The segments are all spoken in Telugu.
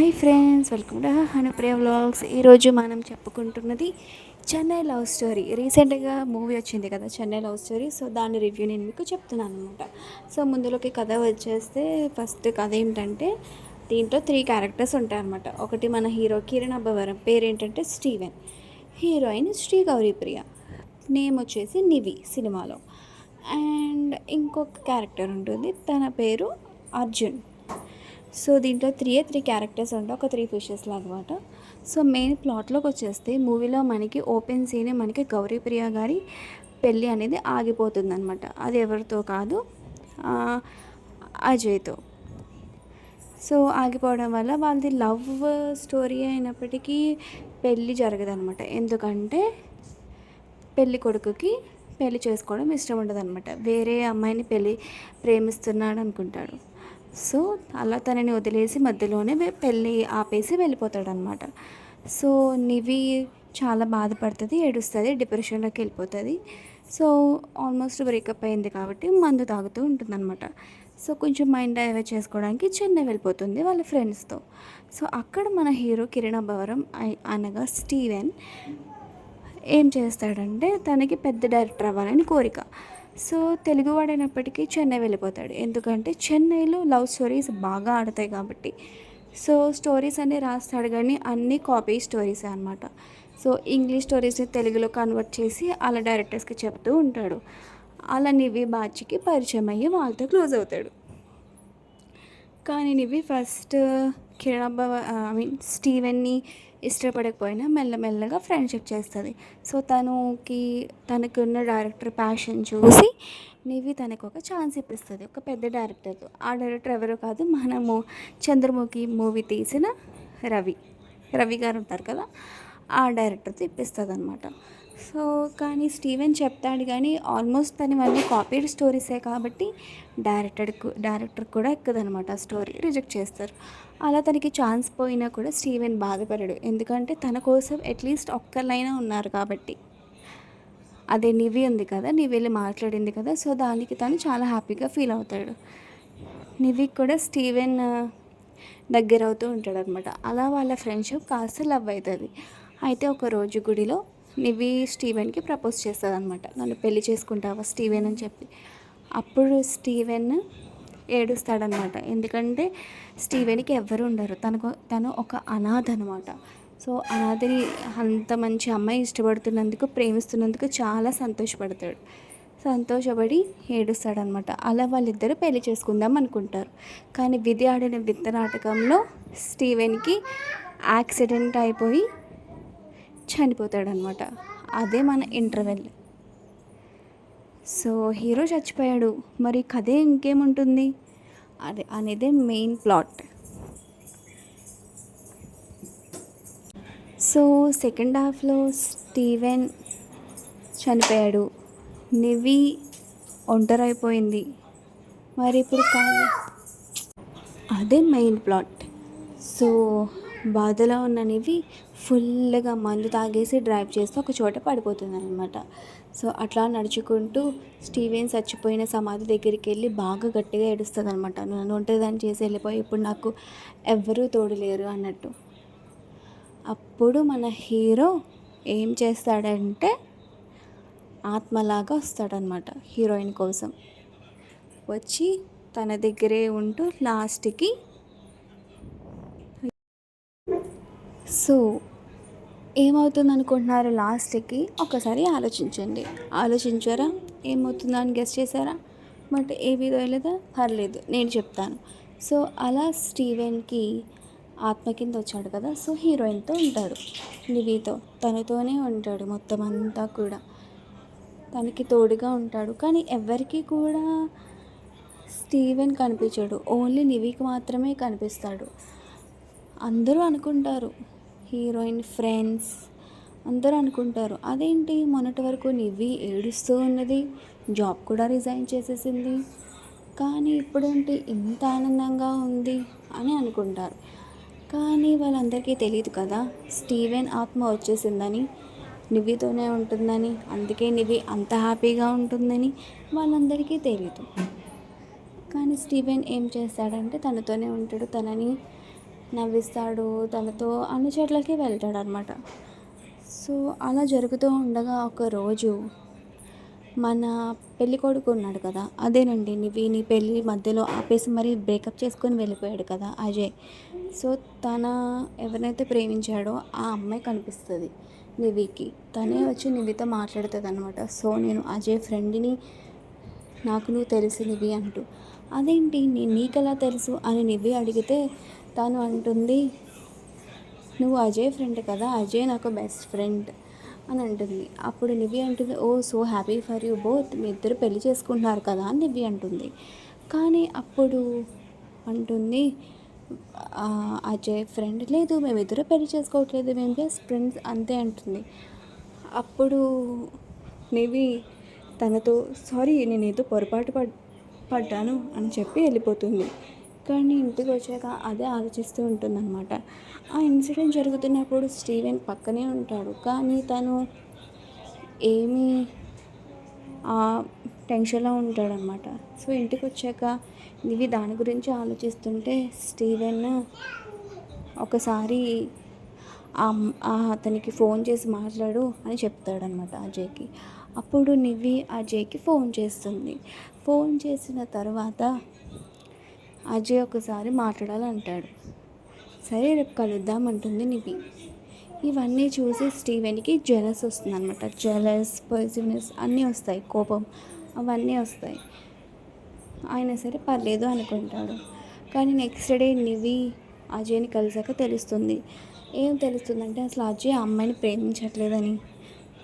Hi friends, welcome to Hanupriya vlogs. ఈరోజు మనం చెప్పుకుంటున్నది చెన్నై లవ్ స్టోరీ. రీసెంట్గా మూవీ వచ్చింది కదా, చెన్నై లవ్ స్టోరీ. సో దాని రివ్యూ నేను మీకు చెప్తున్నాను అనమాట. సో ముందులోకి కథ వచ్చేస్తే, ఫస్ట్ కథ ఏమిటంటే, దీంట్లో 3 క్యారెక్టర్స్ ఉంటాయన్నమాట. ఒకటి మన హీరో కిరణ్ అబ్బవరం, పేరేంటంటే Steven. Heroine Sri Gowripriya, name వచ్చేసి నివి సినిమాలో. అండ్ ఇంకొక క్యారెక్టర్ ఉంటుంది, తన పేరు అర్జున్. సో దీంట్లో 3 క్యారెక్టర్స్ ఉంటాయి, ఒక 3 ఫిషెస్ అనమాట. సో మెయిన్ ప్లాట్లోకి వచ్చేస్తే, మూవీలో మనకి ఓపెన్ సీన్ మనకి గౌరీప్రియ గారి పెళ్ళి అనేది ఆగిపోతుంది అనమాట. అది ఎవరితో కాదు, అజయ్తో. సో ఆగిపోవడం వల్ల వాళ్ళది లవ్ స్టోరీ అయినప్పటికీ పెళ్ళి జరగదనమాట. ఎందుకంటే పెళ్ళి కొడుకుకి పెళ్ళి చేసుకోవడం ఇష్టం ఉండదు అనమాట. వేరే అమ్మాయిని ప్రేమిస్తున్నాడు అనుకుంటాడు. సో అలా తనని వదిలేసి మధ్యలోనే పెళ్ళి ఆపేసి వెళ్ళిపోతాడనమాట. సో నివి చాలా బాధపడుతుంది, ఏడుస్తుంది, డిప్రెషన్లోకి వెళ్ళిపోతుంది. సో ఆల్మోస్ట్ బ్రేకప్ అయింది కాబట్టి మందు తాగుతూ ఉంటుందన్నమాట. సో కొంచెం మైండ్ డైవర్ట్ చేసుకోవడానికి చెన్నై వెళ్ళిపోతుంది వాళ్ళ ఫ్రెండ్స్తో. సో అక్కడ మన హీరో కిరణ్ అబ్బవరం అనగా స్టీవెన్ ఏం చేస్తాడంటే, తనకి పెద్ద డైరెక్టర్ అవ్వాలని కోరిక. సో తెలుగువాడైనప్పటికీ చెన్నై వెళ్ళిపోతాడు. ఎందుకంటే చెన్నైలో లవ్ స్టోరీస్ బాగా ఆడతాయి కాబట్టి. సో స్టోరీస్ అన్నీ రాస్తాడు, కానీ అన్నీ కాపీ స్టోరీసే అనమాట. సో ఇంగ్లీష్ స్టోరీస్ని తెలుగులో కన్వర్ట్ చేసి అలా డైరెక్టర్స్కి చెప్తూ ఉంటాడు. అలా నివి బాచికి పరిచయం అయ్యి వాళ్ళతో క్లోజ్ అవుతాడు. కానీ నివి ఫస్ట్ కిరణ్ స్టీవెన్ని ఇష్టపడకపోయినా మెల్లమెల్లగా ఫ్రెండ్షిప్ చేస్తుంది. సో తనకున్న డైరెక్టర్ ప్యాషన్ చూసి నివి తనకు ఒక ఛాన్స్ ఇప్పిస్తుంది, ఒక పెద్ద డైరెక్టర్తో. ఆ డైరెక్టర్ ఎవరో కాదు, మనము చంద్రముఖి మూవీ తీసిన రవి గారు ఉంటారు కదా, ఆ డైరెక్టర్తో ఇప్పిస్తుంది అనమాట. సో కానీ స్టీవెన్ చెప్తాడు, కానీ ఆల్మోస్ట్ తనవన్నీ కాపీడ్ స్టోరీసే కాబట్టి డైరెక్టర్ కూడా ఎక్కదనమాట. ఆ స్టోరీ రిజెక్ట్ చేస్తారు. అలా తనకి ఛాన్స్ పోయినా కూడా స్టీవెన్ బాధపడాడు, ఎందుకంటే తన కోసం అట్లీస్ట్ ఒక్కళ్ళైనా ఉన్నారు కాబట్టి. అదే నివి ఉంది కదా, నివి వెళ్ళి మాట్లాడింది కదా, సో దానికి తను చాలా హ్యాపీగా ఫీల్ అవుతాడు. నివికి కూడా స్టీవెన్ దగ్గర అవుతూ ఉంటాడు అనమాట. అలా వాళ్ళ ఫ్రెండ్షిప్ కాస్త లవ్ అవుతుంది. అయితే ఒకరోజు గుడిలో నివి స్టీవెన్కి ప్రపోజ్ చేస్తుంది అనమాట, నన్ను పెళ్లి చేసుకుంటావా స్టీవెన్ అని చెప్పి. అప్పుడు స్టీవెన్ ఏడుస్తాడనమాట, ఎందుకంటే స్టీవెన్కి ఎవ్వరు ఉండరు, తను ఒక అనాథ అనమాట. సో అనాథని అంత మంచి అమ్మాయి ఇష్టపడుతున్నందుకు, ప్రేమిస్తున్నందుకు చాలా సంతోషపడి ఏడుస్తాడనమాట. అలా వాళ్ళిద్దరూ పెళ్లి చేసుకుందాం అనుకుంటారు. కానీ విధి ఆడిన వింత నాటకంలో స్టీవెన్కి యాక్సిడెంట్ అయిపోయి చనిపోతాడనమాట. అదే మన ఇంటర్వెల్. సో హీరో చచ్చిపోయాడు, మరి కథే ఇంకేముంటుంది అదే అనేదే మెయిన్ ప్లాట్. సో సెకండ్ హాఫ్లో స్టీవెన్ చనిపోయాడు, నివి ఒంటరైపోయింది. మరి ఇప్పుడు కాదు, అదే మెయిన్ ప్లాట్. సో బాధలో ఉన్న నివి ఫుల్గా మందు తాగేసి డ్రైవ్ చేస్తూ ఒక చోట పడిపోతుంది అనమాట. సో అట్లా నడుచుకుంటూ స్టీవెన్ చచ్చిపోయిన సమాధి దగ్గరికి వెళ్ళి బాగా గట్టిగా ఏడుస్తుంది అనమాట. నన్ను ఒంటరిదాన్ని చేసి వెళ్ళిపోయి ఇప్పుడు నాకు ఎవ్వరూ తోడు లేరు అన్నట్టు. అప్పుడు మన హీరో ఏం చేస్తాడంటే, ఆత్మలాగా వస్తాడనమాట హీరోయిన్ కోసం. వచ్చి తన దగ్గరే ఉంటూ లాస్ట్కి. సో ఏమవుతుంది అనుకుంటున్నారు లాస్ట్కి? ఒకసారి ఆలోచించారా? ఏమవుతుందో అని గెస్ చేశారా? బట్ ఏమీ తెలియదా? పర్లేదు, నేను చెప్తాను. సో అలా స్టీవెన్కి ఆత్మ కింద వచ్చాడు కదా, సో హీరోయిన్తో ఉంటాడు, నివితో, తనతోనే ఉంటాడు మొత్తం అంతా కూడా. తనకి తోడుగా ఉంటాడు, కానీ ఎవరికి కూడా స్టీవెన్ కనిపించాడు, ఓన్లీ నివికి మాత్రమే కనిపిస్తాడు. అందరూ అనుకుంటారు, హీరోయిన్ ఫ్రెండ్స్ అందరూ అనుకుంటారు, అదేంటి మొన్నటి వరకు నివి ఏడుస్తూ ఉన్నది, జాబ్ కూడా రిజైన్ చేసేసింది, కానీ ఇప్పుడేంటి ఇంత ఆనందంగా ఉంది అని అనుకుంటారు. కానీ వాళ్ళందరికీ తెలియదు కదా, స్టీవెన్ ఆత్మ వచ్చేసిందని, నివితోనే ఉంటుందని, అందుకే నివి అంత హ్యాపీగా ఉంటుందని వాళ్ళందరికీ తెలియదు. కానీ స్టీవెన్ ఏం చేస్తాడంటే తనతోనే ఉంటాడు, తనని నవ్విస్తాడు, తనతో అన్ని చోట్లకి వెళ్తాడు అనమాట. సో అలా జరుగుతూ ఉండగా ఒకరోజు మన పెళ్ళికొడుకు ఉన్నాడు కదా, అదేనండి నీ పెళ్ళి మధ్యలో ఆపేసి మరి బ్రేకప్ చేసుకొని వెళ్ళిపోయాడు కదా అజయ్. సో తన ఎవరినైతే ప్రేమించాడో ఆ అమ్మాయి కనిపిస్తుంది నివికి. తనే వచ్చి నివితో మాట్లాడుతుంది అనమాట. సో నేను అజయ్ ఫ్రెండ్ని, నాకు నువ్వు తెలుసు నివి అంటూ. అదేంటి నీకెలా తెలుసు అని నివి అడిగితే తను అంటుంది, నువ్వు అజయ్ ఫ్రెండ్ కదా, అజయ్ నాకు బెస్ట్ ఫ్రెండ్ అని అంటుంది. అప్పుడు నివి అంటుంది, oh so happy for you both, మీ ఇద్దరు పెళ్లి చేసుకుంటున్నారు కదా అని నివి అంటుంది. కానీ అప్పుడు అంటుంది అజయ్ ఫ్రెండ్, లేదు మేమిద్దరు పెళ్లి చేసుకోవట్లేదు, మేము బెస్ట్ ఫ్రెండ్స్ అంతే అంటుంది. అప్పుడు నివి తనతో సారీ నేను ఏదో పొరపాటు పడ్డాను అని చెప్పి వెళ్ళిపోతుంది. కానీ ఇంటికి వచ్చాక అదే ఆలోచిస్తూ ఉంటుందన్నమాట. ఆ ఇన్సిడెంట్ జరుగుతున్నప్పుడు స్టీవెన్ పక్కనే ఉంటాడు, కానీ తను ఏమీ టెన్షన్లో ఉంటాడనమాట. సో ఇంటికి వచ్చాక నివి దాని గురించి ఆలోచిస్తుంటే స్టీవెన్ ఒకసారి అతనికి ఫోన్ చేసి మాట్లాడు అని చెప్తాడనమాట అజయ్కి. అప్పుడు నివి అజయ్కి ఫోన్ చేస్తుంది. ఫోన్ చేసిన తర్వాత అజయ్ ఒకసారి మాట్లాడాలంటాడు. సరే రేపు కలుద్దామంటుంది నివి. ఇవన్నీ చూసి స్టీవెన్కి జెలస్ వస్తుంది అనమాట. జెలస్, పాజిటివ్నెస్ అన్నీ వస్తాయి, కోపం అవన్నీ వస్తాయి. అయినా సరే పర్లేదు అనుకుంటాడు. కానీ నెక్స్ట్ డే నివి అజయ్ని కలిసాక తెలుస్తుంది. ఏం తెలుస్తుందంటే అసలు అజయ్ ఆ అమ్మాయిని ప్రేమించట్లేదని,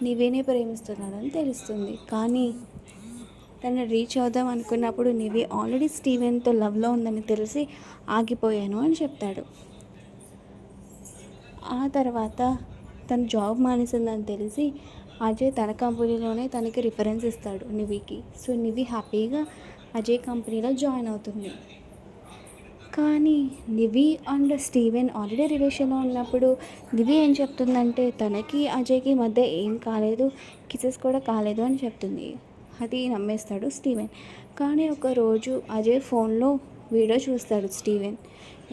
నివినే ప్రేమిస్తున్నాడని తెలుస్తుంది. కానీ తను రీచ్ అవుదాం అనుకున్నప్పుడు నివి ఆల్రెడీ స్టీవెన్తో లవ్లో ఉందని తెలిసి ఆగిపోయాను అని చెప్తాడు. ఆ తర్వాత తను జాబ్ మానేసిందని తెలిసి అజయ్ తన కంపెనీలోనే తనకి రిఫరెన్స్ ఇస్తాడు నివికి. సో నివి హ్యాపీగా అజయ్ కంపెనీలో జాయిన్ అవుతుంది. కానీ నివి అండ్ స్టీవెన్ ఆల్రెడీ రిలేషన్లో ఉన్నప్పుడు నివి ఏం చెప్తుందంటే తనకి అజయ్కి మధ్య ఏం కాలేదు, కిసెస్ కూడా కాలేదు అని చెప్తుంది. అది నమ్మేస్తాడు స్టీవెన్. కానీ ఒకరోజు అజయ్ ఫోన్లో వీడియో చూస్తాడు స్టీవెన్.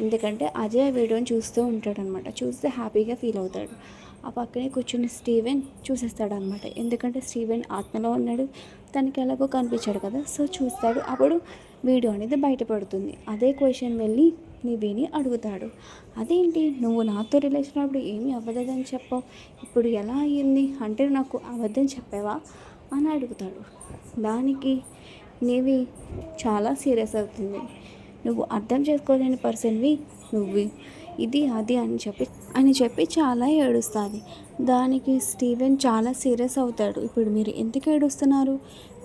ఎందుకంటే అజయ్ ఆ వీడియోని చూస్తూ ఉంటాడనమాట. చూస్తే హ్యాపీగా ఫీల్ అవుతాడు. ఆ పక్కనే కూర్చుని స్టీవెన్ చూసేస్తాడనమాట. ఎందుకంటే స్టీవెన్ ఆత్మలో ఉన్నాడు, తనకి ఎలాగో కనిపించాడు కదా. సో చూస్తాడు. అప్పుడు వీడియో అనేది బయటపడుతుంది. అదే క్వశ్చన్ వెళ్ళి నివిని అడుగుతాడు. అదేంటి నువ్వు నాతో రిలేషన్ అప్పుడు ఏమీ అవ్వలేదని చెప్పావు, ఇప్పుడు ఎలా అయ్యింది అంటే నాకు అబద్ధం చెప్పావా అని అడుగుతాడు. దానికి నివి చాలా సీరియస్ అవుతుంది. నువ్వు అర్థం చేసుకోలేని పర్సన్వి నువ్వు, ఇది అది అని చెప్పి చాలా ఏడుస్తుంది. దానికి స్టీవెన్ చాలా సీరియస్ అవుతాడు. ఇప్పుడు మీరు ఎందుకు ఏడుస్తున్నారు,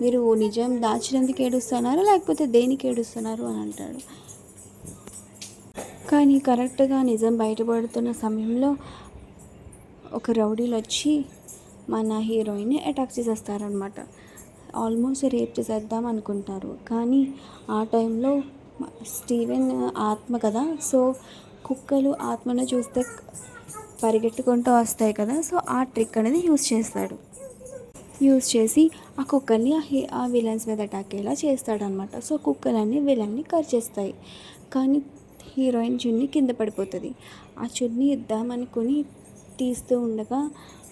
మీరు నిజం దాచినందుకు ఏడుస్తున్నారు లేకపోతే దేనికి ఏడుస్తున్నారు అని అంటాడు. కానీ కరెక్ట్గా నిజం బయటపడుతున్న సమయంలో ఒక రౌడీలు వచ్చి మన హీరోయిన్ని అటాక్ చేసేస్తారనమాట. ఆల్మోస్ట్ రేప్ చేసేద్దాం అనుకుంటారు. కానీ ఆ టైంలో స్టీవెన్ ఆత్మ కదా, సో కుక్కలు ఆత్మను చూస్తే పరిగెట్టుకుంటూ వస్తాయి కదా. సో ఆ ట్రిక్ అనేది యూజ్ చేసి ఆ కుక్కల్ని ఆ విలన్స్ మీద అటాక్ అయ్యేలా చేస్తాడనమాట. సో కుక్కలన్నీ విలన్ని కరిచేస్తాయి. కానీ హీరోయిన్ చున్నీ కింద పడిపోతుంది. ఆ చున్నీ ఇద్దామనుకుని తీస్తూ ఉండగా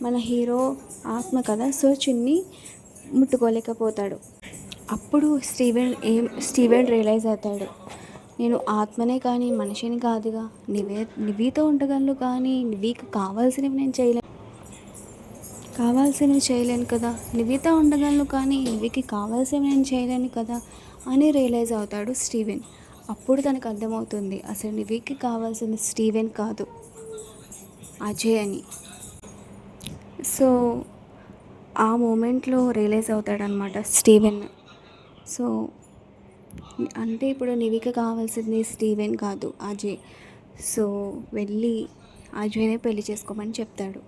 మన హీరో ఆత్మ కదా, సో చున్నీ ముట్టుకోలేకపోతాడు. అప్పుడు స్టీవెన్ రియలైజ్ అవుతాడు, నేను ఆత్మనే కానీ మనిషిని కాదుగా, నివితో ఉండగలను కానీ నివికి కావాల్సినవి చేయలేను కదా, నివితో ఉండగలను కానీ నివికి కావాల్సినవి నేను చేయలేను కదా అని రియలైజ్ అవుతాడు స్టీవెన్. అప్పుడు తనకు అర్థమవుతుంది అసలు నివికి కావాల్సిన స్టీవెన్ కాదు అజయ్ అని. సో ఆ మూమెంట్లో రియలైజ్ అవుతాడనమాట స్టీవెన్. సో అంటే ఇప్పుడు నివికి కావాల్సింది స్టీవెన్ కాదు అజయ్. సో వెళ్ళి అజయ్నే పెళ్లి చేసుకోమని చెప్తాడు.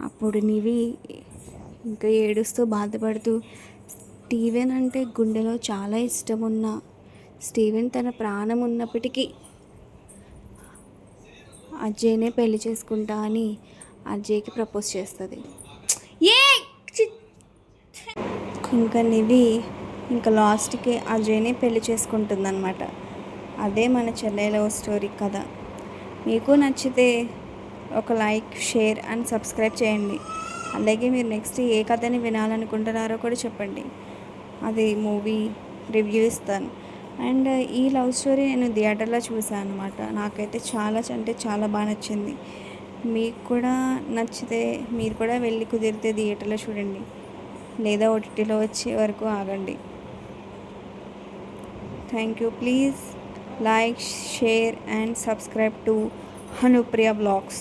అప్పుడు నివి ఇంకా ఏడుస్తూ బాధపడుతూ, స్టీవెన్ అంటే గుండెలో చాలా ఇష్టం ఉన్న స్టీవెన్ తన ప్రాణం ఉన్నప్పటికీ అజయ్నే పెళ్లి చేసుకుంటా అని అజయ్కి ప్రపోజ్ చేస్తుంది. ఇంకా నివి ఇంకా లాస్ట్కి అజయ్నే పెళ్లి చేసుకుంటుందన్నమాట. అదే మన చెల్లె లవ్ స్టోరీ కథ. మీకు నచ్చితే ఒక లైక్, షేర్ అండ్ సబ్స్క్రైబ్ చేయండి. అలాగే మీరు నెక్స్ట్ ఏ కథని వినాలనుకుంటున్నారో కూడా చెప్పండి. అది మూవీ రివ్యూ ఇస్తాను. అండ్ ఈ లవ్ స్టోరీ నేను థియేటర్లో చూసాను అనమాట. నాకైతే చాలా అంటే చాలా బాగా నచ్చింది. మీకు కూడా నచ్చితే మీరు కూడా వెళ్ళి కుదిరితే థియేటర్లో చూడండి, లేదా ఓటీటీలో వచ్చే వరకు ఆగండి. Thank you. Please like, share and subscribe to Hanupriya Vlogs.